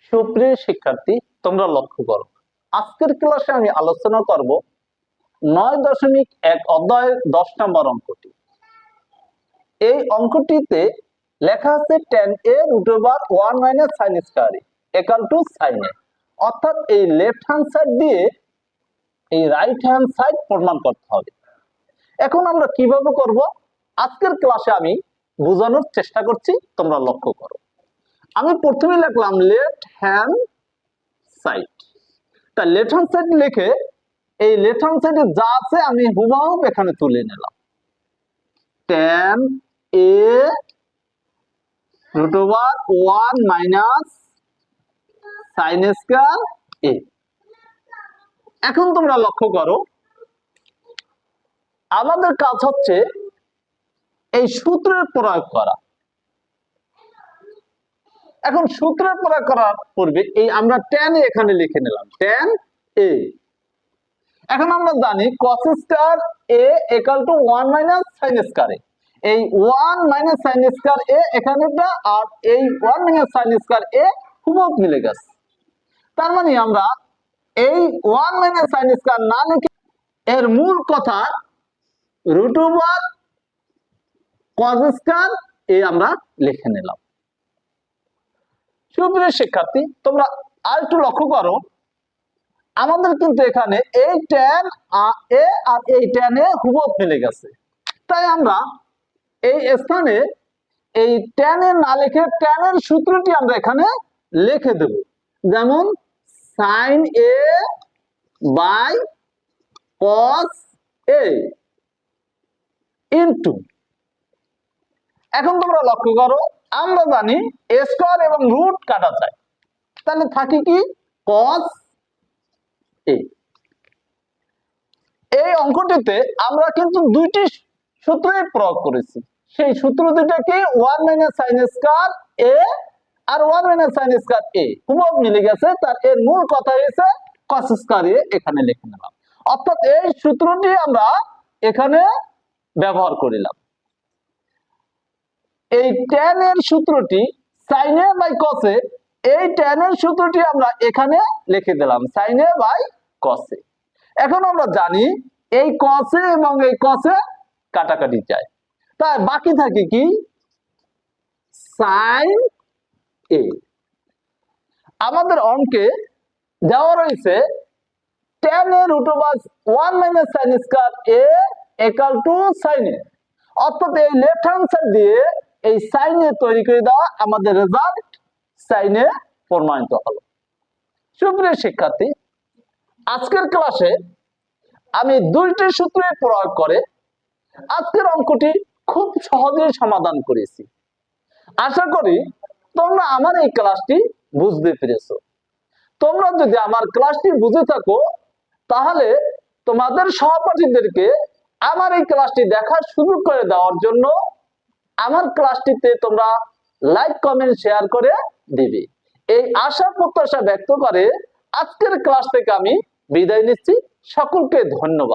সুপ্রিয় শিক্ষার্থী, তোমরা লক্ষ্য করো, আজকের ক্লাসে আমি আলোচনা করব 9.1 অধ্যায়ের 10 নম্বর অঙ্কটি। এই অঙ্কটিতে লেখা আছে tan a √1 - sin square = sin a, অর্থাৎ এই লেফট হ্যান্ড সাইড দিয়ে এই রাইট হ্যান্ড সাইড প্রমাণ করতে হবে। এখন আমরা কিভাবে করব আজকের ক্লাসে আমি বোঝানোর চেষ্টা করছি, তোমরা লক্ষ্য করো। আমি প্রথমে লিখলাম লেফট হ্যান্ড সাইড। তা লেফট হ্যান্ড সাইড লিখে এই লেফট হ্যান্ড সাইডে যা আছে আমি হুবহু এখানে তুলে নিলাম। tan a √1 - sin square a। এখন তোমরা লক্ষ্য করো, আমাদের কাজ হচ্ছে এই সূত্রের প্রয়োগ করা। এখন সূত্রের প্রয়োগ করার পূর্বে এই আমরা tan a এখানে লিখে নিলাম, tan a। এখন আমরা জানি cos square a = 1 - sin square a। এই 1 - sin square a এখানেটা আর এই 1 - sin square a হুবহু মিলে গেছে। তার মানে আমরা এই 1 - sin square না লিখে এর মূল কথা √1 cos square a আমরা লিখে নিলাম। সুপ্রিয় শিক্ষার্থী, তোমরা আরেকটু লক্ষ্য করো, আমাদের কিন্তু এখানে এই tan a আর এই tan a হুবহু মিলে গেছে। তাই আমরা এই স্থানে এই tan a না লিখে tan এর সূত্রটি আমরা এখানে লিখে দেব, যেমন sin a / cos a into. এখন তোমরা লক্ষ্য করো, আমরা জানি a স্কয়ার এবং রুট কাটা যায়, তাহলে থাকে কি cos a। এই অঙ্কটিতে আমরা কিন্তু দুইটি সূত্রই প্রয়োগ করেছি। সেই সূত্র দুইটা কি 1 - sin square a R 1 - sin square a হুবহু মিলে গেছে। তার এর মূল কথা হয়েছে cos square a এখানে লিখে নিলাম, অর্থাৎ এই সূত্রটি আমরা এখানে ব্যবহার করিলাম। এই tan এর সূত্রটি sin a / cos a, এই tan এর সূত্রটি আমরা এখানে লিখে দিলাম sin a / cos a। এখন আমরা জানি এই cos a এবং এই cos a কাটাকাটি যায়, তাই বাকি থাকে কি sin a। আমাদের অঙ্কে দেওয়া রয়েছে tan a √1 - sin square a = sin a, অর্থাৎ এই লেফট হ্যান্ড সাইড দিয়ে এই sin a তৈরি করে দেওয়া আমাদের রেজাল্ট sin a প্রমাণিত হলো। সুপ্রিয় শিক্ষার্থী, আজকের ক্লাসে আমি দুইটি সূত্রের প্রয়োগ করে আজকের অঙ্কটি খুব সহজেই সমাধান করেছি। আশা করি তোমরা আমার এই ক্লাসটি বুঝতে পেরেছো। তোমরা যদি আমার ক্লাসটি বুঝে থাকো, তাহলে তোমাদের সহপাঠীদেরকে আমার এই ক্লাসটি দেখার সুযোগ করে দেওয়ার জন্য আমার ক্লাসটিতে তোমরা লাইক, কমেন্ট, শেয়ার করে দিবে। এই আশা প্রত্যাশা ব্যক্ত করে আজকের ক্লাস থেকে আমি বিদায় নিচ্ছি। সকলকে ধন্যবাদ।